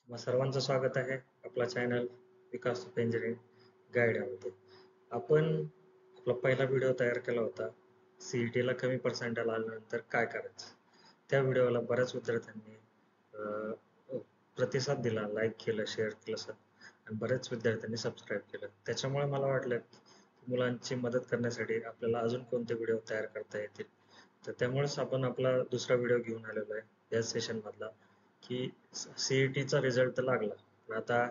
मग सर्वांचं स्वागत आहे आपला चॅनल विकास इंजिनिअरिंग गाईड यामध्ये. आपण आपला पहिला व्हिडिओ तयार केला होता, सीईटीला कमी पर्सेंटाईल आल्यानंतर काय करायचं. त्या व्हिडिओला बऱ्याच विद्यार्थ्यांनी प्रतिसाद दिला, लाईक केलं, शेअर केलं सर, आणि बऱ्याच विद्यार्थ्यांनी सबस्क्राईब केलं. त्याच्यामुळे मला वाटलं की मुलांची मदत करण्यासाठी आपल्याला अजून कोणते व्हिडिओ तयार करता येतील. तर त्यामुळेच आपण आपला दुसरा व्हिडिओ घेऊन आलेलो आहे या सेशन मधला, की सीईटीचा रिझल्ट तर लागला, पण आता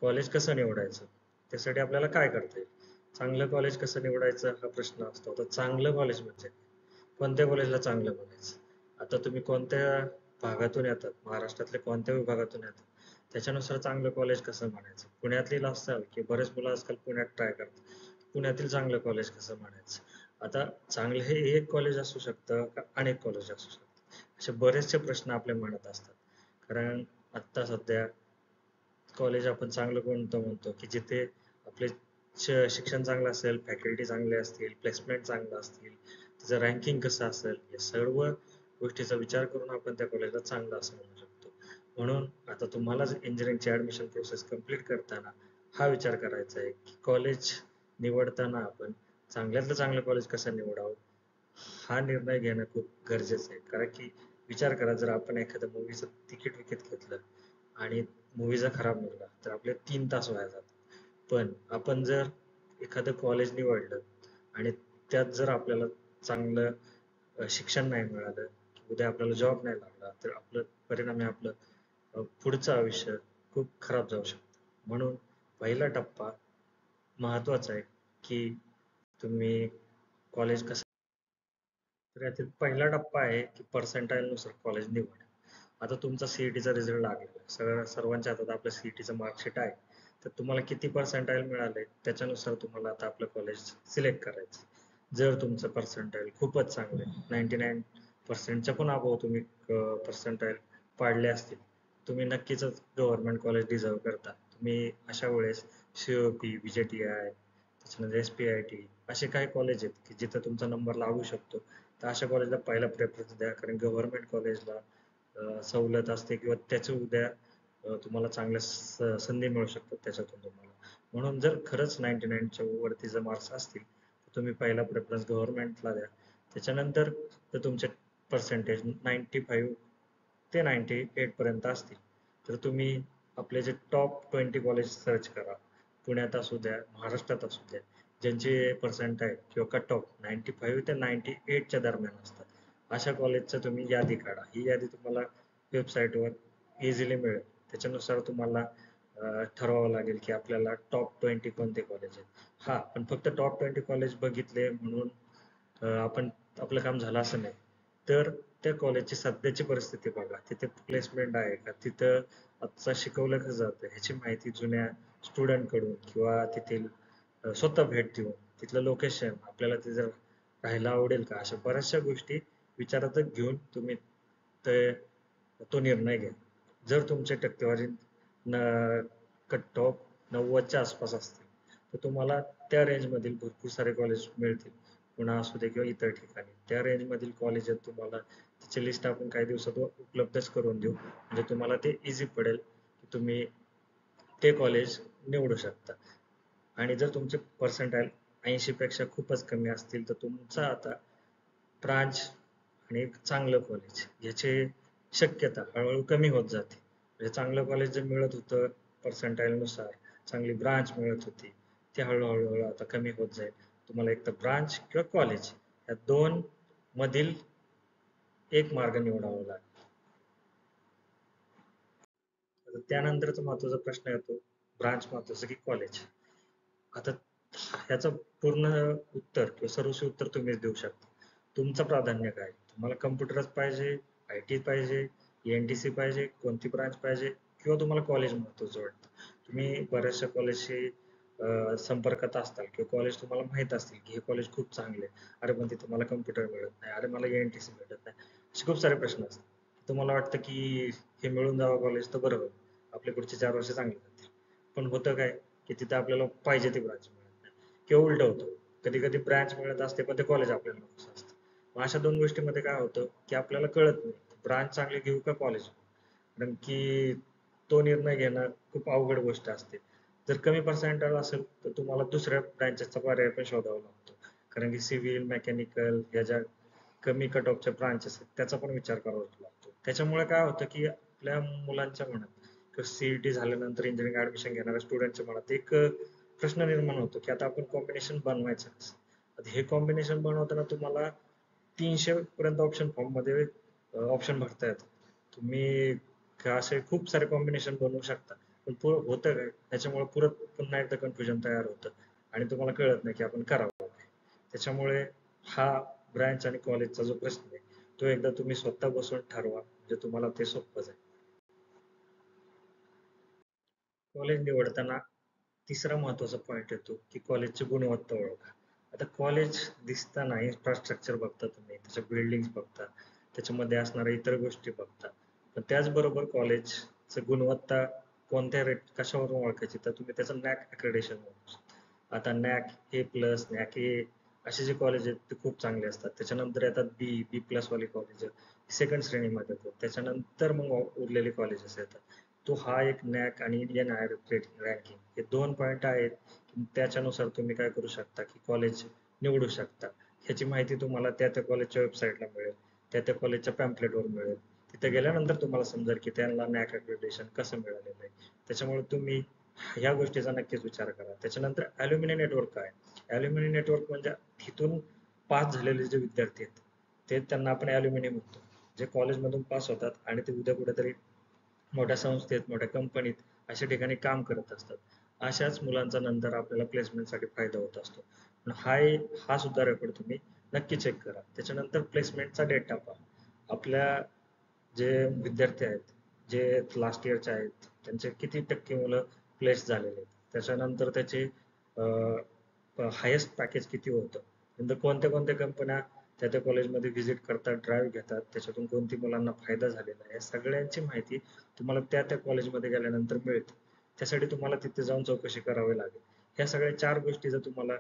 कॉलेज कसं निवडायचं, त्यासाठी आपल्याला काय करता येईल. चांगलं कॉलेज कसं निवडायचं हा प्रश्न असतो. तर चांगलं कॉलेज म्हणजे कोणत्या कॉलेजला चांगलं म्हणायचं. आता तुम्ही कोणत्या भागातून येतात, महाराष्ट्रातल्या कोणत्या विभागातून येतात, त्याच्यानुसार चांगलं कॉलेज कसं म्हणायचं. पुण्यातील असाल की बरेच मुलं आजकाल पुण्यात ट्राय करतात, पुण्यातील चांगलं कॉलेज कसं म्हणायचं. आता चांगलं हे एक कॉलेज असू शकतं का अनेक कॉलेज असू शकतं, असे बरेचसे प्रश्न आपल्या मनात असतात. कारण आत्ता सध्या कॉलेज आपण चांगलं कोणतं म्हणतो की जिथे आपले शिक्षण चांगलं असेल, फॅकल्टी चांगले असतील, प्लेसमेंट चांगलं असतील, त्याचं रँकिंग कसं असेल, या सर्व गोष्टीचा विचार करून आपण त्या कॉलेजला चांगलं असं म्हणू शकतो. म्हणून आता तुम्हाला इंजिनिअरिंगची ऍडमिशन प्रोसेस कम्प्लीट करताना हा विचार करायचा आहे की कॉलेज निवडताना आपण चांगल्यातलं चांगलं कॉलेज कसं निवडावं, हा निर्णय घेणं खूप गरजेचं आहे. कारण की विचार करा, जर आपण एखाद्या मूवीचं तिकीट विकत घेतलं आणि मूवी जर खराब निघाला तर आपले 3 तास वाया जातात. पण आपण जर एखादं कॉलेज निवडलं आणि त्यात जर आपल्याला चांगलं शिक्षण नाही मिळालं, उद्या आपल्याला जॉब नाही लागला, तर आपलं परिणामी आपलं पुढचं आयुष्य खूप खराब जाऊ शकतं. म्हणून पहिला टप्पा महत्वाचा आहे की तुम्ही कॉलेज कसं. तर यातील पहिला टप्पा आहे की पर्सेंटाईल नुसार कॉलेज निवड. आता तुमचा सीईटीचा रिझल्ट लागलेला आहे, सर्वांच्या हातात आपलं सीईटीचं मार्कशीट आहे. तर तुम्हाला किती पर्सेंटाईल मिळाले त्याच्यानुसार तुम्हाला आता आपलं कॉलेज सिलेक्ट करायचं. जर तुमचं पर्सेंटाईल खूपच चांगले 99% पण अबोव तुम्ही पर्सेंटाईल पाडले असतील, तुम्ही नक्कीच गव्हर्नमेंट कॉलेज डिझर्व करता. तुम्ही अशा वेळेस सीओपी, विजेटीआय, त्याच्यानंतर एसपीआयटी असे काही कॉलेज आहेत की जिथं तुमचा नंबर लागू शकतो. तर अशा कॉलेजला पहिला प्रेफरन्स द्या, कारण गव्हर्नमेंट कॉलेजला सवलत असते किंवा त्याचं उद्या तुम्हाला चांगल्या संधी मिळू शकतात त्याच्यातून तुम्हाला. म्हणून जर खरंच 99च्या वरती जर मार्क्स असतील तर तुम्ही पहिला प्रेफरन्स गव्हर्नमेंटला द्या. त्याच्यानंतर जर तुमचे पर्सेंटेज 95 ते 98 पर्यंत असतील तर तुम्ही आपले जे टॉप 20 कॉलेज सर्च करा. पुण्यात असू द्या, महाराष्ट्रात असू द्या, ज्यांचे पर्सेंटाईल किंवा कट ऑफ 95 ते 98च्या दरम्यान असतात, अशा कॉलेजचं तुम्ही यादी काढा. ही यादी तुम्हाला वेबसाईटवर इझिली मिळेल. त्याच्यानुसार तुम्हाला ठरवावं लागेल की आपल्याला टॉप 20 कोणते कॉलेज आहेत. हा, पण फक्त टॉप 20 कॉलेज बघितले म्हणून आपण आपलं काम झालं असं नाही. तर त्या कॉलेजची सध्याची परिस्थिती बघा, तिथे प्लेसमेंट आहे का, तिथं आजचा शिकवलं कसं जातं ह्याची माहिती जुन्या स्टुडंट कडून किंवा तेथील स्वतः भेट देऊन, तिथलं लोकेशन आपल्याला ते जर राहायला आवडेल का, अशा बऱ्याचशा गोष्टी विचारात घेऊन तुम्ही ते तो निर्णय घ्या. जर तुमची टक्केवारी कट ऑफ 90च्या आसपास असतील तर तुम्हाला त्या रेंजमधील भरपूर सारे कॉलेज मिळतील. पुणा असू दे किंवा इतर ठिकाणी त्या रेंजमधील कॉलेज आहेत, तुम्हाला त्याची लिस्ट आपण काही दिवसात उपलब्धच करून देऊ. म्हणजे तुम्हाला ते इझी पडेल की तुम्ही ते कॉलेज निवडू शकता. आणि जर तुमचे पर्सेंटाईल 80 पेक्षा खूपच कमी असतील तर तुमचा आता ब्रांच आणि एक चांगलं कॉलेज याची शक्यता हळूहळू कमी होत जाते. म्हणजे चांगलं कॉलेज जे मिळत होतं पर्सेंटाईल नुसार, चांगली ब्रांच मिळत होती, ते हळूहळू आता कमी होत जाईल. तुम्हाला एक तर ब्रांच किंवा कॉलेज या दोन मधील एक मार्ग निवडावा लागेल. त्यानंतरचा महत्वाचा प्रश्न येतो, ब्रांच महत्वाचं की कॉलेज. आता ह्याचं पूर्ण उत्तर किंवा सर्वस्वी उत्तर तुम्हीच देऊ शकता. तुमचं प्राधान्य काय, तुम्हाला कम्प्युटरच पाहिजे, आय टी पाहिजे, एनटीसी पाहिजे, कोणती ब्रांच पाहिजे, किंवा तुम्हाला कॉलेज महत्वाचं वाटतं. तुम्ही बऱ्याचशा कॉलेजशी संपर्कात असताल किंवा कॉलेज तुम्हाला माहित असतील की हे कॉलेज खूप चांगले, अरे पण तिथे मला कम्प्युटर मिळत नाही, अरे मला एनटीसी भेटत नाही, असे खूप सारे प्रश्न असतात. तुम्हाला वाटतं की हे मिळून जावं कॉलेज तर बरं होईल, आपले पुढचे 4 वर्ष चांगले जातील. पण होतं काय की तिथे आपल्याला पाहिजे ती ब्रांच मिळत नाही, किंवा उलट होतं, कधी कधी ब्रांच मिळत असते पण ते कॉलेज आपल्याला नको असतं. मग अशा दोन गोष्टींमध्ये काय होतं की आपल्याला कळत नाही ब्रांच चांगली घेऊ का कॉलेज. कारण की तो निर्णय घेणं खूप अवघड गोष्ट असते. जर कमी पर्सेंटाइल असेल तर तुम्हाला दुसऱ्या ब्रँचेसचा पर्याय पण शोधावा लागतो. कारण की सिव्हिल, मेकॅनिकल या ज्या कमी कट ऑफच्या ब्रांचेस आहेत त्याचा पण विचार करावा लागतो. त्याच्यामुळे काय होतं की आपल्या मुलांच्या मनात सीईटी झाल्यानंतर इंजिनिअरिंग ऍडमिशन घेणाऱ्या स्टुडंटच्या मनात एक प्रश्न निर्माण होतो की आता आपण कॉम्बिनेशन बनवायचं कसं. आता हे कॉम्बिनेशन बनवताना तुम्हाला 300 पर्यंत ऑप्शन फॉर्म मध्ये ऑप्शन भरता येतात. तुम्ही असे खूप सारे कॉम्बिनेशन बनवू शकता. पण होतं काय त्याच्यामुळे पुन्हा एकदा कन्फ्युजन तयार होतं आणि तुम्हाला कळत नाही की आपण करावं काय. त्याच्यामुळे हा ब्रँच आणि कॉलेजचा जो प्रश्न आहे तो एकदा तुम्ही स्वतः बसून ठरवा म्हणजे तुम्हाला ते सोपं जाईल. कॉलेज निवडताना तिसरा महत्वाचा पॉईंट येतो की कॉलेजची गुणवत्ता ओळखा. आता कॉलेज दिसताना इन्फ्रास्ट्रक्चर बघता तुम्ही, त्याच्या बिल्डिंग बघता, त्याच्यामध्ये असणाऱ्या इतर गोष्टी बघता. पण त्याचबरोबर कॉलेजचं गुणवत्ता कोणत्या रेट कशावरून ओळखायची तर तुम्ही त्याचं नॅक अक्रेडिशन ओळखू. आता नॅक ए प्लस, नॅक ए असे जे कॉलेज आहेत ते खूप चांगले असतात. त्याच्यानंतर येतात बी, बी प्लस वाले कॉलेज सेकंड श्रेणीमध्ये येतात. त्याच्यानंतर मग उरलेले कॉलेजेस येतात. तो हा एक नॅक आणि इंडियन रँकिंग हे 2 पॉईंट आहेत. त्याच्यानुसार तुम्ही काय करू शकता की कॉलेज निवडू शकता. ह्याची माहिती तुम्हाला त्या त्या कॉलेजच्या वेबसाईटला मिळेल, त्या त्या कॉलेजच्या पॅम्पलेटवर मिळेल. तिथे गेल्यानंतर तुम्हाला समजेल की त्यांना नॅक अक्रेडिटेशन कसं मिळालेलं आहे. त्याच्यामुळे तुम्ही ह्या गोष्टीचा नक्कीच विचार करा. त्याच्यानंतर अल्युमिनी नेटवर्क काय? अल्युमिनी नेटवर्क म्हणजे तिथून पास झालेले जे विद्यार्थी आहेत ते त्यांना आपण अल्युमिनी म्हणतो. जे कॉलेजमधून पास होतात आणि ते उद्या कुठेतरी मोठ्या संस्थेत, मोठ्या कंपनीत अशा ठिकाणी काम करत असतात. अशाच मुलांचा नंतर आपल्याला प्लेसमेंटसाठी फायदा होत असतो. पण हा सुद्धा रेकॉर्ड तुम्ही नक्की चेक करा. त्याच्यानंतर प्लेसमेंटचा डेटा पहा. आपल्या जे विद्यार्थी आहेत, जे लास्ट इयरचे आहेत, त्यांचे किती टक्के मुलं प्लेस झालेले आहेत. त्याच्यानंतर त्याचे हायेस्ट पॅकेज किती होतं. नंतर कोणत्या कोणत्या कंपन्या त्या त्या कॉलेजमध्ये व्हिजिट करतात, ड्राईव्ह घेतात, त्याच्यातून कोणती मुलांना फायदा झालेला आहे, या सगळ्यांची माहिती तुम्हाला त्या त्या कॉलेजमध्ये गेल्यानंतर मिळते. त्यासाठी तुम्हाला तिथे जाऊन चौकशी करावी लागेल. ह्या सगळ्या 4 गोष्टी जर तुम्हाला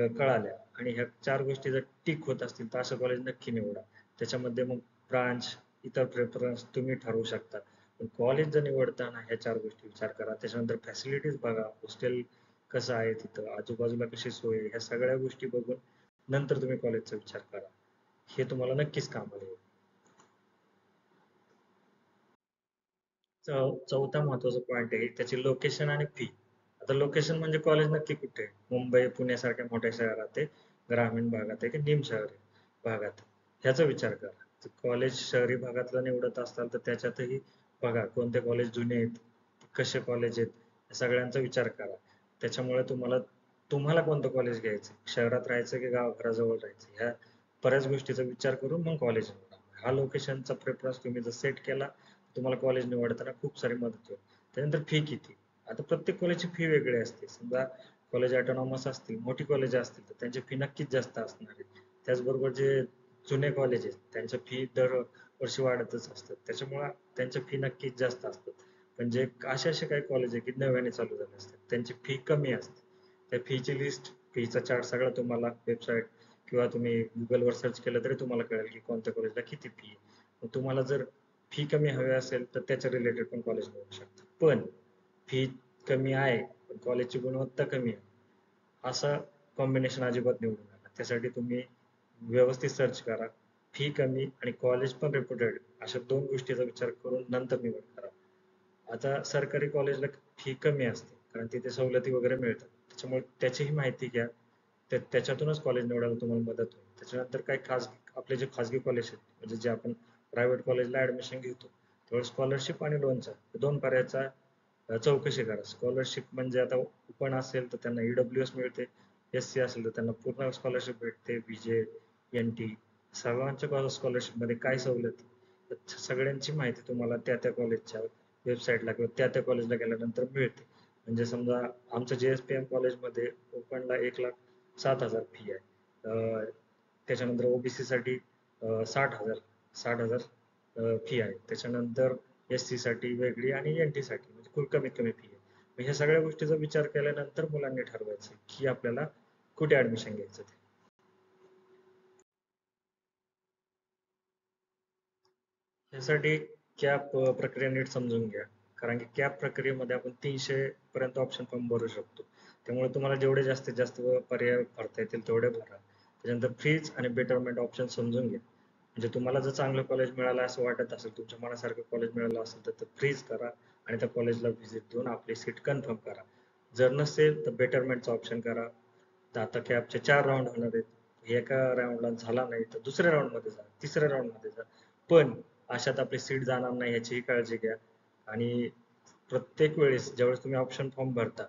कळाल्या आणि ह्या 4 गोष्टी जर टिक होत असतील तर असं कॉलेज नक्की निवडा. त्याच्यामध्ये मग ब्रांच, इतर प्रेफरन्स तुम्ही ठरवू शकता. पण कॉलेज जर निवडताना ह्या 4 गोष्टी विचार करा. त्याच्यानंतर फॅसिलिटीज बघा, हॉस्टेल कसं आहे तिथं, आजूबाजूला कशी सोय आहे, ह्या सगळ्या गोष्टी बघून नंतर तुम्ही कॉलेजचा विचार करा. हे तुम्हाला नक्कीच कामाला येईल. चौथा महत्वाचा पॉईंट आहे त्याची लोकेशन आणि फी. आता लोकेशन म्हणजे कॉलेज नक्की कुठे आहे? मुंबई, पुण्यासारख्या मोठ्या शहरात आहे, ग्रामीण भागात आहे की निम शहरी भागात आहे? ह्याचा विचार करा. कॉलेज शहरी भागातलं निवडत असाल तर त्याच्यातही बघा कोणते कॉलेज जुने आहेत, कसे कॉलेज आहेत, या सगळ्यांचा विचार करा. त्याच्यामुळे तुम्हाला कोणतं कॉलेज घ्यायचं, शहरात राहायचं की गावाघराजवळ राहायचं, ह्या बऱ्याच गोष्टीचा विचार करून मग कॉलेज निवडा. हा लोकेशनचा प्रेफरन्स तुम्ही जर सेट केला तुम्हाला कॉलेज निवडताना खूप सारी मदत होईल. त्यानंतर फी किती? आता प्रत्येक कॉलेजची फी वेगळी असते. समजा कॉलेज ऑटोनॉमस असतील, मोठी कॉलेज असतील तर त्यांची फी नक्कीच जास्त असणार आहे. त्याचबरोबर जे जुने कॉलेज आहेत त्यांच्या फी दर वर्षी वाढतच असतात. त्याच्यामुळे त्यांच्या फी नक्कीच जास्त असतात. पण जे असे काही कॉलेज आहे की नव्याने चालू झाले असतात त्यांची फी कमी असते. त्या फीची लिस्ट, फीचा चार्ट सगळा तुम्हाला वेबसाईट किंवा तुम्ही गुगलवर सर्च केलं तरी तुम्हाला कळेल की कोणत्या कॉलेजला किती फी आहे. मग तुम्हाला जर फी कमी हवी असेल तर त्याच्या रिलेटेड पण कॉलेज निवडू शकता. पण फी कमी आहे पण कॉलेजची गुणवत्ता कमी आहे असं कॉम्बिनेशन अजिबात निवडू नका. त्यासाठी तुम्ही व्यवस्थित सर्च करा. फी कमी आणि कॉलेज पण रेप्युटेड अशा 2 गोष्टीचा विचार करून नंतर निवड करा. आता सरकारी कॉलेजला फी कमी असते कारण तिथे सवलती वगैरे मिळतात. त्याच्यामुळे त्याचीही माहिती घ्या. त्याच्यातूनच कॉलेज निवडायला तुम्हाला मदत होईल. त्याच्यानंतर काही आपले जे खाजगी कॉलेज आहेत म्हणजे जे आपण प्रायव्हेट कॉलेजला ऍडमिशन घेतो तेव्हा स्कॉलरशिप आणि लोनचा 2 पर्यायाचा चौकशी करा. स्कॉलरशिप म्हणजे आता ओपन असेल तर त्यांना ईडब्ल्यूएस मिळते, एससी असेल तर त्यांना पूर्ण स्कॉलरशिप भेटते, बीजे, एनटी सर्वांच्या स्कॉलरशिप मध्ये काय सवलती सगळ्यांची माहिती तुम्हाला त्या त्या कॉलेजच्या वेबसाईटला किंवा त्या त्या कॉलेजला गेल्यानंतर मिळते. म्हणजे समजा आमच्या JSPM कॉलेजमध्ये ओपनला 1,07,000 फी आहे. त्याच्यानंतर ओबीसी साठी 60,000 फी आहे. त्याच्यानंतर एससी साठी वेगळी आणि एनटी साठी म्हणजे कमीत कमी फी आहे. मग ह्या सगळ्या गोष्टीचा विचार केल्यानंतर मुलांनी ठरवायचं की आपल्याला कुठे ऍडमिशन घ्यायचं ते. यासाठी प्रक्रिया नीट समजून घ्या. कारण की कॅप प्रक्रियेमध्ये आपण 300 पर्यंत ऑप्शन फॉर्म भरू शकतो. त्यामुळे तुम्हाला जेवढे जास्तीत जास्त पर्याय भरता येतील तेवढे भरा. त्याच्यानंतर फीज आणि बेटरमेंट ऑप्शन समजून घ्या. म्हणजे तुम्हाला जर चांगलं कॉलेज मिळालं असं वाटत असेल, तुमच्या मनासारखं कॉलेज मिळालं असेल तर फ्रीज करा आणि त्या कॉलेजला व्हिजिट देऊन आपली सीट कन्फर्म करा. जर नसेल तर बेटरमेंटचा ऑप्शन करा. तर आता कॅपचे 4 राऊंड होणार आहेत. एका राऊंडला झाला नाही तर दुसऱ्या राऊंडमध्ये जा, तिसऱ्या राऊंडमध्ये जा. पण अशात आपली सीट जाणार नाही याचीही काळजी घ्या. आणि प्रत्येक वेळेस ज्यावेळेस तुम्ही ऑप्शन फॉर्म भरता,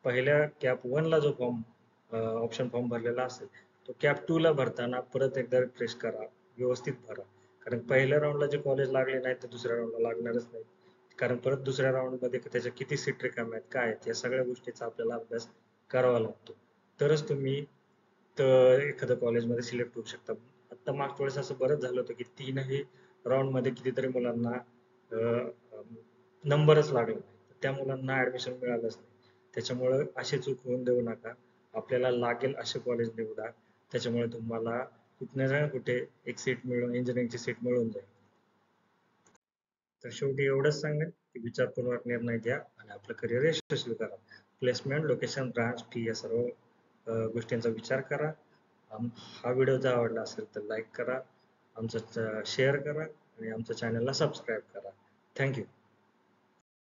पहिल्या कॅप 1 ला जो फॉर्म ऑप्शन फॉर्म भरलेला असेल तो कॅप 2 ला भरताना परत एकदा रिफ्रेश करा, व्यवस्थित भरा. कारण पहिल्या राऊंडला जे कॉलेज लागले नाही ते दुसऱ्या राऊंडला लागणारच नाही. कारण परत दुसऱ्या राऊंडमध्ये त्याच्या किती सीट रिकाम्या आहेत, काय आहेत, या सगळ्या गोष्टीचा आपल्याला अभ्यास करावा लागतो. तरच तुम्ही एखाद्या कॉलेजमध्ये सिलेक्ट होऊ शकता. आता मागच्या वेळेस असं बरंच झालं होतं की 3ही राऊंडमध्ये कितीतरी मुलांना नंबरच लागला नाही. त्या मुलांना ऍडमिशन मिळालंच नाही. त्याच्यामुळे अशी चूक होऊन देऊ नका. आपल्याला लागेल असे कॉलेज निवडा. त्याच्यामुळे तुम्हाला कुठे ना कुठे एक सीट मिळून इंजिनिअरिंगची सीट मिळून जाईल. तर शेवटी एवढंच सांगेन की विचारपूर्वक निर्णय घ्या आणि आपलं करिअर यशस्वी करा. प्लेसमेंट, लोकेशन, ब्रांच, फी या सर्व गोष्टींचा विचार करा. हा व्हिडिओ जर आवडला असेल तर लाईक करा, आमचं शेअर करा आणि आमच्या चॅनलला सबस्क्राईब करा. थँक्यू.